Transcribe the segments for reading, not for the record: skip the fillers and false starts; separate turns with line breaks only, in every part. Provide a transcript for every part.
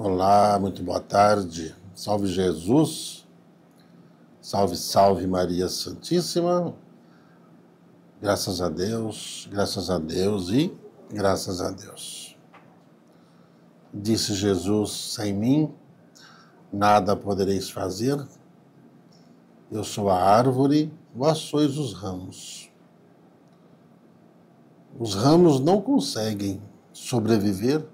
Olá, muito boa tarde. Salve Jesus. Salve, salve Maria Santíssima. Graças a Deus e graças a Deus. Disse Jesus: sem mim nada podereis fazer. Eu sou a árvore, vós sois os ramos. Os ramos não conseguem sobreviver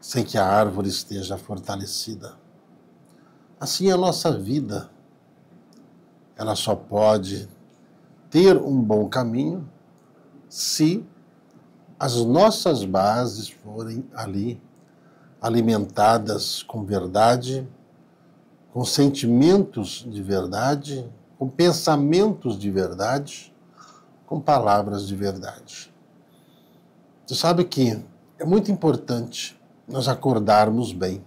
sem que a árvore esteja fortalecida. Assim a nossa vida, ela só pode ter um bom caminho se as nossas bases forem ali alimentadas com verdade, com sentimentos de verdade, com pensamentos de verdade, com palavras de verdade. Você sabe que é muito importante nós acordarmos bem.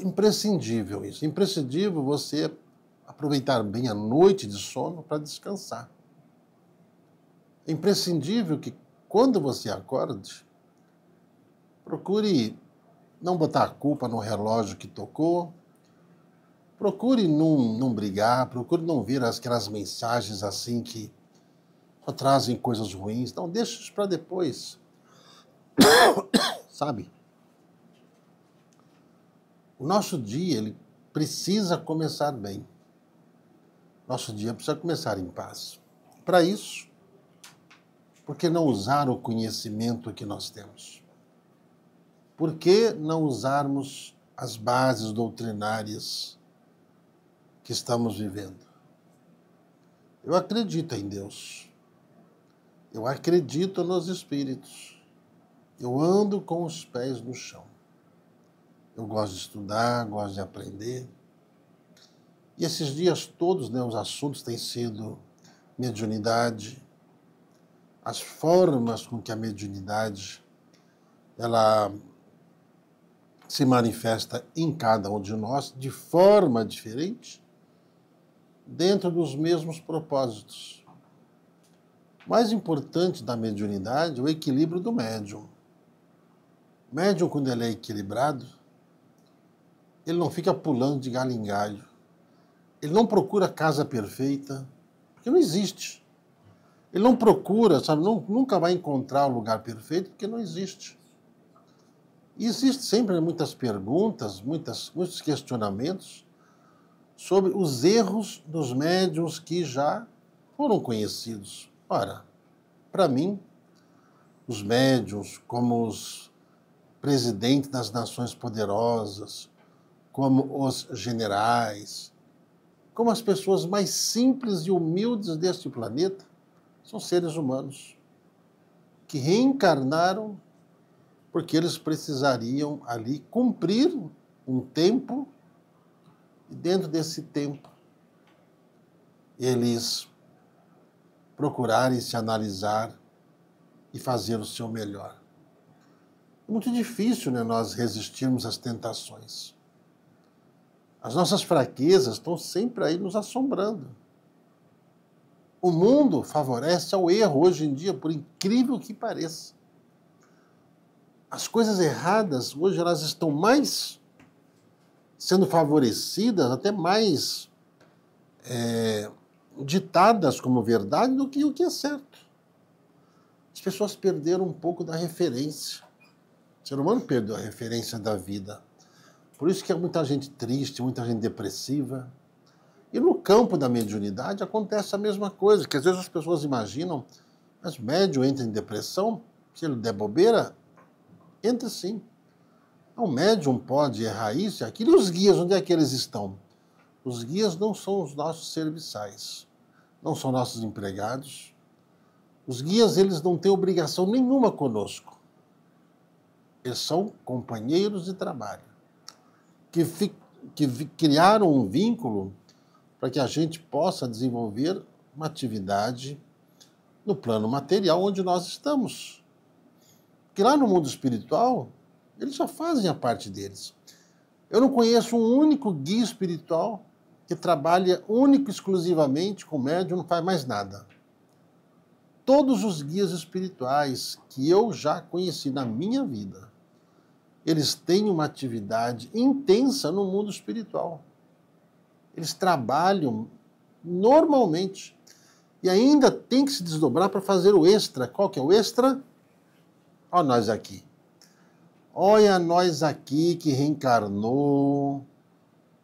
Imprescindível isso. Imprescindível você aproveitar bem a noite de sono para descansar. É imprescindível que quando você acorde, procure não botar a culpa no relógio que tocou, procure não brigar, procure não ver aquelas mensagens assim que só trazem coisas ruins. Não, deixa isso para depois. Sabe? O nosso dia, ele precisa começar bem. Nosso dia precisa começar em paz. Para isso, por que não usar o conhecimento que nós temos? Por que não usarmos as bases doutrinárias que estamos vivendo? Eu acredito em Deus. Eu acredito nos Espíritos. Eu ando com os pés no chão. Eu gosto de estudar, gosto de aprender. E esses dias todos, os assuntos têm sido mediunidade, as formas com que a mediunidade ela se manifesta em cada um de nós de forma diferente, dentro dos mesmos propósitos. O mais importante da mediunidade é o equilíbrio do médium. O médium, quando ele é equilibrado, ele não fica pulando de galho em galho. Ele não procura a casa perfeita, porque não existe. Ele não procura, nunca vai encontrar o lugar perfeito, porque não existe. E existe sempre muitas perguntas, muitos questionamentos sobre os erros dos médiuns que já foram conhecidos. Ora, para mim, os médiuns, como os presidentes das nações poderosas, como os generais, como as pessoas mais simples e humildes deste planeta, são seres humanos que reencarnaram porque eles precisariam ali cumprir um tempo, e dentro desse tempo eles procurarem se analisar e fazer o seu melhor. É muito difícil, nós resistirmos às tentações. As nossas fraquezas estão sempre aí nos assombrando. O mundo favorece ao erro hoje em dia, por incrível que pareça. As coisas erradas, hoje, elas estão mais sendo favorecidas, até mais ditadas como verdade do que o que é certo. As pessoas perderam um pouco da referência. O ser humano perdeu a referência da vida. Por isso que há muita gente triste, muita gente depressiva. E no campo da mediunidade acontece a mesma coisa, que às vezes as pessoas imaginam, mas médium entra em depressão, se ele der bobeira, entra sim. O médium pode errar isso e aquilo. E os guias, onde é que eles estão? Os guias não são os nossos serviçais, não são nossos empregados. Os guias, eles não têm obrigação nenhuma conosco. Eles são companheiros de trabalho, que criaram um vínculo para que a gente possa desenvolver uma atividade no plano material onde nós estamos. Porque lá no mundo espiritual, eles já fazem a parte deles. Eu não conheço um único guia espiritual que trabalha único e exclusivamente com médium, não faz mais nada. Todos os guias espirituais que eu já conheci na minha vida, eles têm uma atividade intensa no mundo espiritual. Eles trabalham normalmente e ainda tem que se desdobrar para fazer o extra. Qual que é o extra? Olha nós aqui. Olha nós aqui que reencarnou,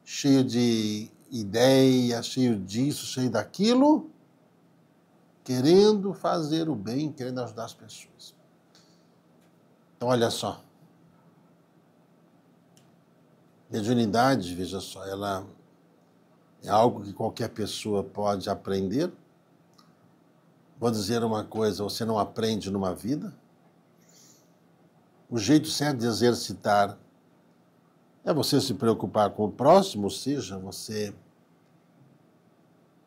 cheio de ideia, cheio disso, cheio daquilo, querendo fazer o bem, querendo ajudar as pessoas. Então, olha só. Mediunidade, veja só, ela é algo que qualquer pessoa pode aprender. Vou dizer uma coisa, você não aprende numa vida. O jeito certo de exercitar é você se preocupar com o próximo, ou seja, você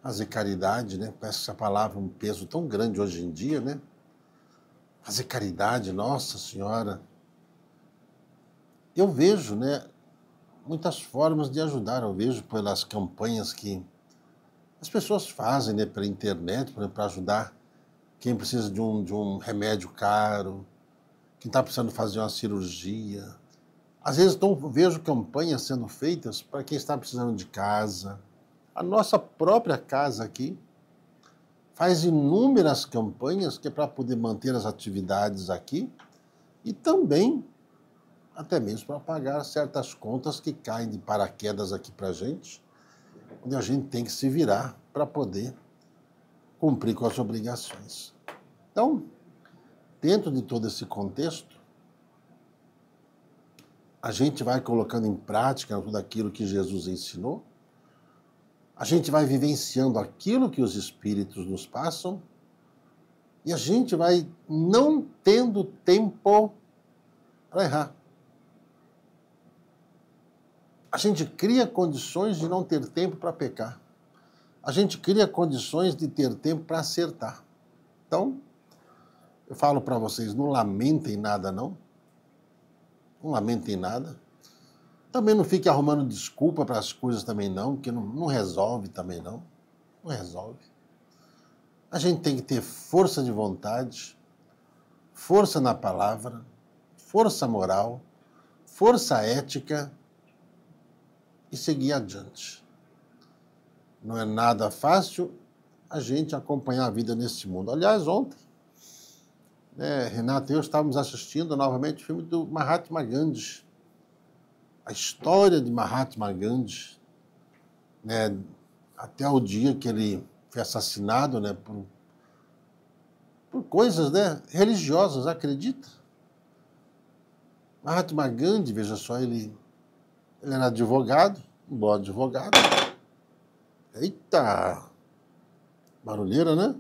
fazer caridade, né? Parece essa palavra um peso tão grande hoje em dia, né? Fazer caridade, Nossa Senhora. Eu vejo, né, muitas formas de ajudar. Eu vejo pelas campanhas que as pessoas fazem, né, pela internet, para ajudar quem precisa de um remédio caro, quem está precisando fazer uma cirurgia. Às vezes vejo campanhas sendo feitas para quem está precisando de casa. A nossa própria casa aqui faz inúmeras campanhas que é para poder manter as atividades aqui e também até mesmo para pagar certas contas que caem de paraquedas aqui para a gente, onde a gente tem que se virar para poder cumprir com as obrigações. Então, dentro de todo esse contexto, a gente vai colocando em prática tudo aquilo que Jesus ensinou, a gente vai vivenciando aquilo que os Espíritos nos passam e a gente vai não tendo tempo para errar. A gente cria condições de não ter tempo para pecar. A gente cria condições de ter tempo para acertar. Então, eu falo para vocês, não lamentem nada, não. Não lamentem nada. Também não fique arrumando desculpa para as coisas também, não, que não resolve também, não. Não resolve. A gente tem que ter força de vontade, força na palavra, força moral, força ética e seguir adiante. Não é nada fácil a gente acompanhar a vida nesse mundo. Aliás, ontem, Renato e eu estávamos assistindo novamente o filme do Mahatma Gandhi. A história de Mahatma Gandhi, né, até o dia que ele foi assassinado, né, por coisas, né, religiosas, acredita? Mahatma Gandhi, veja só, ele era advogado, um bom advogado. Eita! Barulheira, né?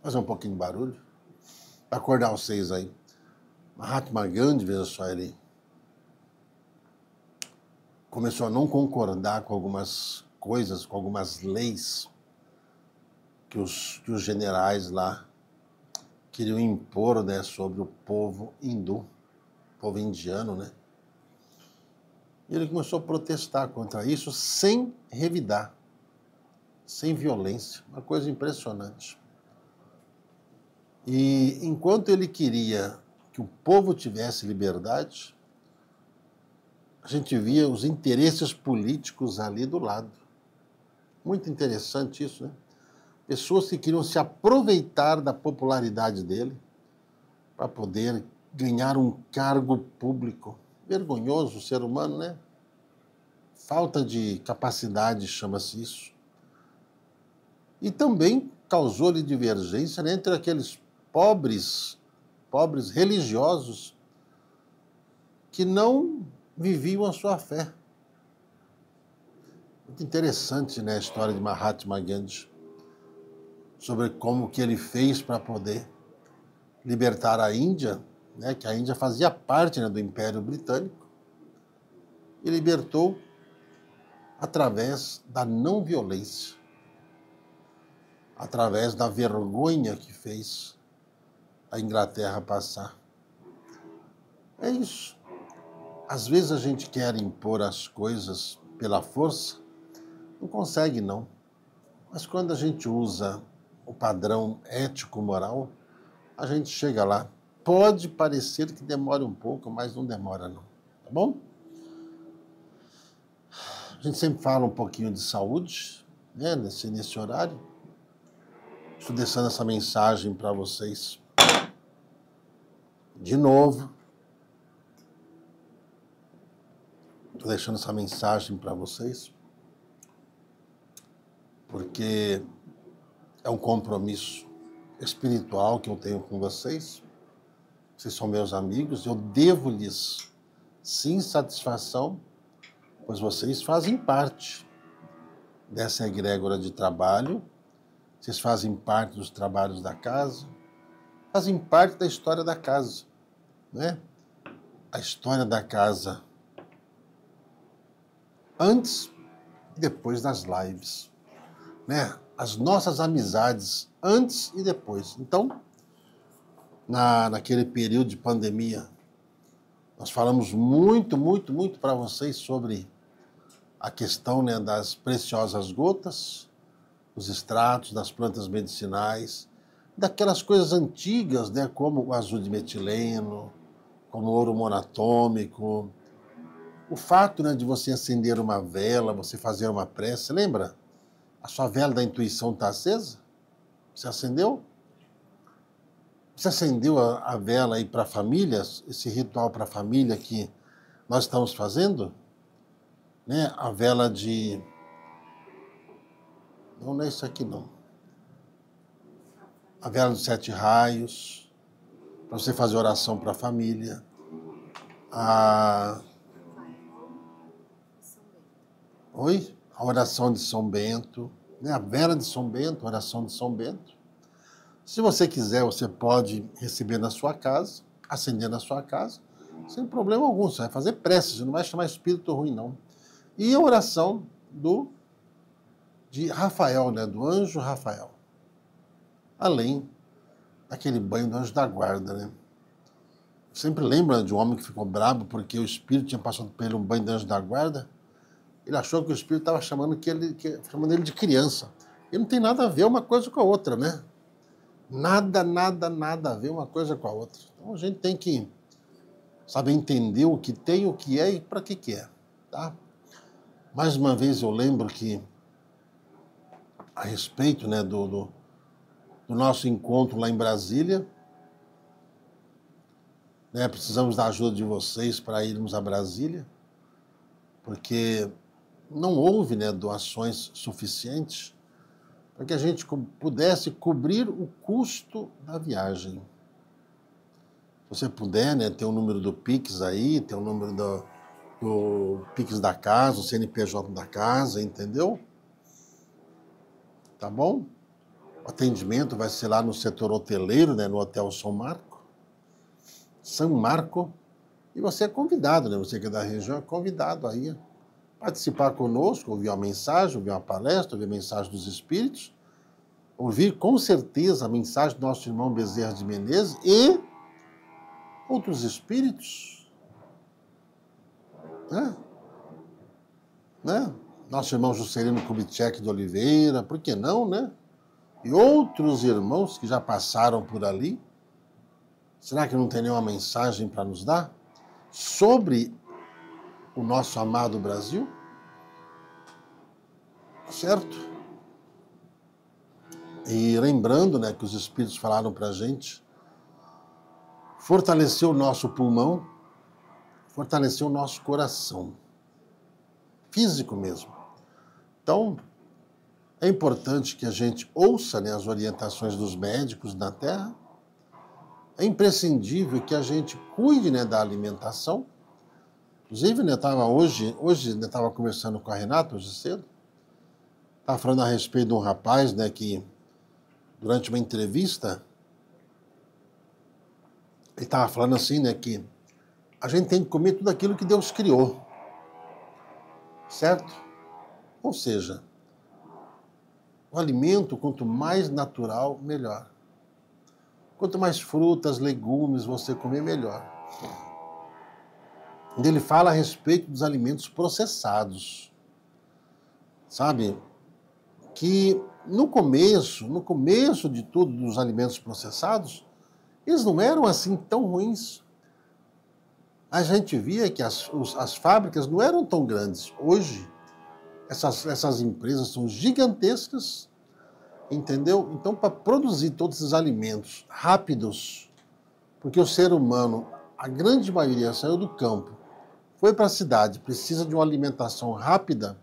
Fazer um pouquinho de barulho para acordar vocês aí. Mahatma Gandhi, veja só, ele começou a não concordar com algumas coisas, com algumas leis que os generais lá queriam impor, né, sobre o povo hindu, povo indiano, né? E ele começou a protestar contra isso sem revidar, sem violência, uma coisa impressionante. E enquanto ele queria que o povo tivesse liberdade, a gente via os interesses políticos ali do lado. Muito interessante isso, né? Pessoas que queriam se aproveitar da popularidade dele para poder ganhar um cargo público. Vergonhoso o ser humano, né? Falta de capacidade, chama-se isso. E também causou-lhe divergência, né, entre aqueles pobres religiosos que não viviam a sua fé. Muito interessante, né, a história de Mahatma Gandhi, sobre como que ele fez para poder libertar a Índia, né, que a Índia fazia parte, né, do Império Britânico, e libertou através da não violência, através da vergonha que fez a Inglaterra passar. É isso. Às vezes a gente quer impor as coisas pela força, não consegue não. Mas quando a gente usa o padrão ético-moral, a gente chega lá. Pode parecer que demore um pouco, mas não demora não, tá bom? A gente sempre fala um pouquinho de saúde, né, nesse horário. Estou deixando essa mensagem para vocês. De novo. Estou deixando essa mensagem para vocês. Porque é um compromisso espiritual que eu tenho com vocês. Vocês são meus amigos. Eu devo-lhes, sim, satisfação, pois vocês fazem parte dessa egrégora de trabalho. Vocês fazem parte dos trabalhos da casa. Fazem parte da história da casa, né? A história da casa antes e depois das lives, né? As nossas amizades antes e depois. Então, naquele período de pandemia, nós falamos muito para vocês sobre a questão, né, das preciosas gotas, dos extratos, das plantas medicinais, daquelas coisas antigas, né, como o azul de metileno, como o ouro monatômico. O fato, né, de você acender uma vela, você fazer uma prece, lembra? A sua vela da intuição está acesa? Você acendeu? Você acendeu a vela aí para a família, esse ritual para a família que nós estamos fazendo? Né? A vela de... Não é isso aqui não. A vela dos 7 raios, para você fazer oração para a família. Oi? A oração de São Bento, né? A vela de São Bento, a oração de São Bento. Se você quiser, você pode receber na sua casa, acender na sua casa, sem problema algum. Você vai fazer prece, você não vai chamar espírito ruim, não. E a oração de Rafael, né? Do anjo Rafael. Além daquele banho do anjo da guarda, né? Sempre lembra de um homem que ficou bravo porque o espírito tinha passado por ele um banho do anjo da guarda. Ele achou que o espírito estava chamando ele de criança. E não tem nada a ver uma coisa com a outra, né? Nada a ver uma coisa com a outra. Então a gente tem que saber entender o que tem, o que é e para que é, tá? Mais uma vez eu lembro que a respeito, né, do nosso encontro lá em Brasília, né, precisamos da ajuda de vocês para irmos a Brasília, porque não houve, né, doações suficientes para que a gente pudesse cobrir o custo da viagem. Se você puder, né, ter o número do Pix aí, ter o número do Pix da casa, o CNPJ da casa, entendeu? Tá bom? O atendimento vai ser lá no setor hoteleiro, né, no Hotel São Marco. São Marco. E você é convidado, né? Você que é da região é convidado aí a participar conosco, ouvir uma mensagem, ouvir uma palestra, ouvir a mensagem dos espíritos, ouvir com certeza a mensagem do nosso irmão Bezerra de Menezes e outros espíritos, né? Nosso irmão Juscelino Kubitschek de Oliveira, por que não, né? E outros irmãos que já passaram por ali. Será que não tem nenhuma mensagem para nos dar sobre o nosso amado Brasil? Certo? E lembrando, né, que os espíritos falaram para a gente, fortalecer o nosso pulmão, fortalecer o nosso coração, físico mesmo. Então, é importante que a gente ouça, né, as orientações dos médicos na Terra. É imprescindível que a gente cuide, né, da alimentação. Inclusive, né, hoje estava conversando com a Renata, hoje cedo, estava falando a respeito de um rapaz, né, que durante uma entrevista, ele estava falando assim, né, que a gente tem que comer tudo aquilo que Deus criou, certo? Ou seja, o alimento, quanto mais natural, melhor. Quanto mais frutas, legumes você comer, melhor. Ele fala a respeito dos alimentos processados, sabe? Que no começo de tudo, dos alimentos processados, eles não eram assim tão ruins. A gente via que as fábricas não eram tão grandes. Hoje, essas empresas são gigantescas, entendeu? Então, para produzir todos esses alimentos rápidos, porque o ser humano, a grande maioria saiu do campo, foi para a cidade, precisa de uma alimentação rápida,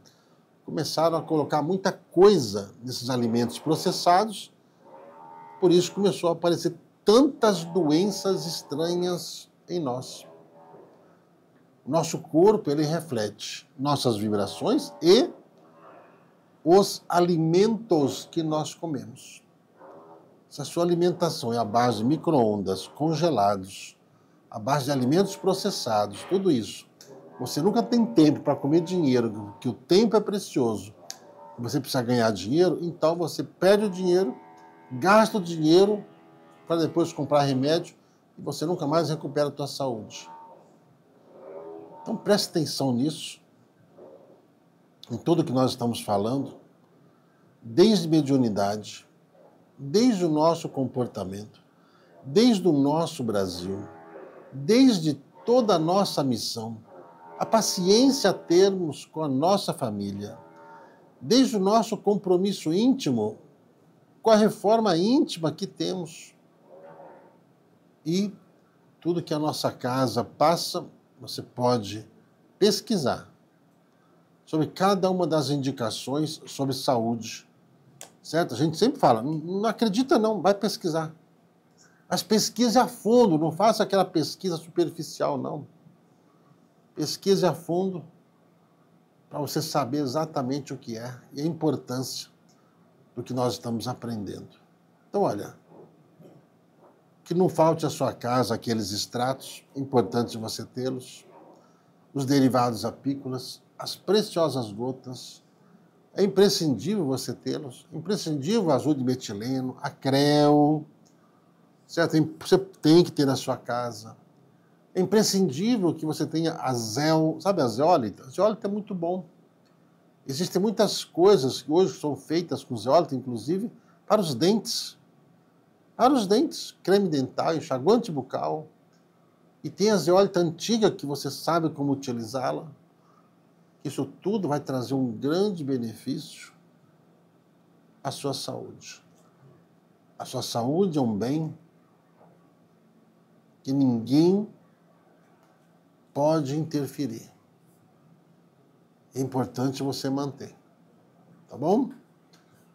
começaram a colocar muita coisa nesses alimentos processados, por isso começou a aparecer tantas doenças estranhas em nós. Nosso corpo, ele reflete nossas vibrações e os alimentos que nós comemos. Se a sua alimentação é à base de micro-ondas, congelados, à base de alimentos processados, tudo isso, você nunca tem tempo para comer dinheiro, que o tempo é precioso, você precisa ganhar dinheiro, então você perde o dinheiro, gasta o dinheiro para depois comprar remédio e você nunca mais recupera a tua saúde. Então preste atenção nisso, em tudo que nós estamos falando, desde mediunidade, desde o nosso comportamento, desde o nosso Brasil, desde toda a nossa missão, a paciência a termos com a nossa família, desde o nosso compromisso íntimo com a reforma íntima que temos e tudo que a nossa casa passa, você pode pesquisar sobre cada uma das indicações sobre saúde, certo? A gente sempre fala, não acredita não, vai pesquisar. Mas pesquise a fundo, não faça aquela pesquisa superficial, não. Pesquise a fundo para você saber exatamente o que é e a importância do que nós estamos aprendendo. Então, olha, que não falte à sua casa aqueles extratos, importante você tê-los, os derivados apícolas, as preciosas gotas, é imprescindível você tê-los, imprescindível o azul de metileno, a creu, certo? Você tem que ter na sua casa. É imprescindível que você tenha a sabe a zeólita? A zeólita é muito bom. Existem muitas coisas que hoje são feitas com zeólita, inclusive, para os dentes. Para os dentes, creme dental, enxaguante bucal. E tem a zeólita antiga que você sabe como utilizá-la. Isso tudo vai trazer um grande benefício à sua saúde. A sua saúde é um bem que ninguém pode interferir. É importante você manter. Tá bom?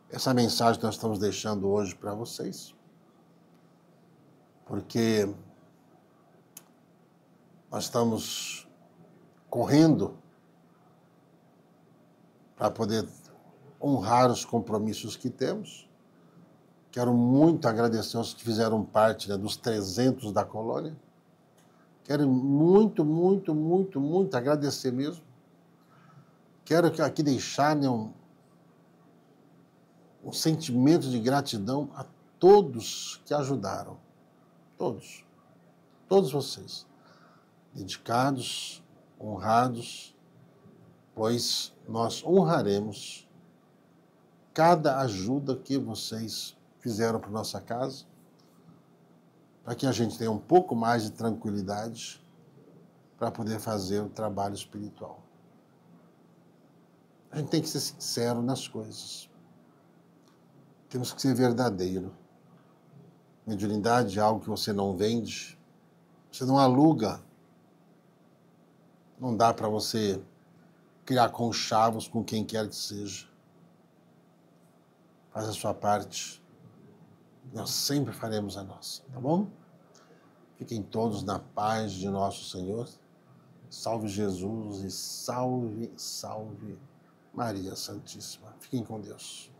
Essa mensagem que nós estamos deixando hoje para vocês. Porque nós estamos correndo para poder honrar os compromissos que temos. Quero muito agradecer aos que fizeram parte, né, dos 300 da colônia. Quero muito, muito, muito, muito agradecer mesmo. Quero aqui deixar, né, um sentimento de gratidão a todos que ajudaram. Todos. Todos vocês. Dedicados, honrados, pois nós honraremos cada ajuda que vocês fizeram para nossa casa, para que a gente tenha um pouco mais de tranquilidade para poder fazer o trabalho espiritual. A gente tem que ser sincero nas coisas. Temos que ser verdadeiro. Mediunidade é algo que você não vende, você não aluga. Não dá para você criar conchavos com quem quer que seja. Faz a sua parte. Nós sempre faremos a nossa, tá bom? Fiquem todos na paz de nosso Senhor. Salve Jesus e salve, salve Maria Santíssima. Fiquem com Deus.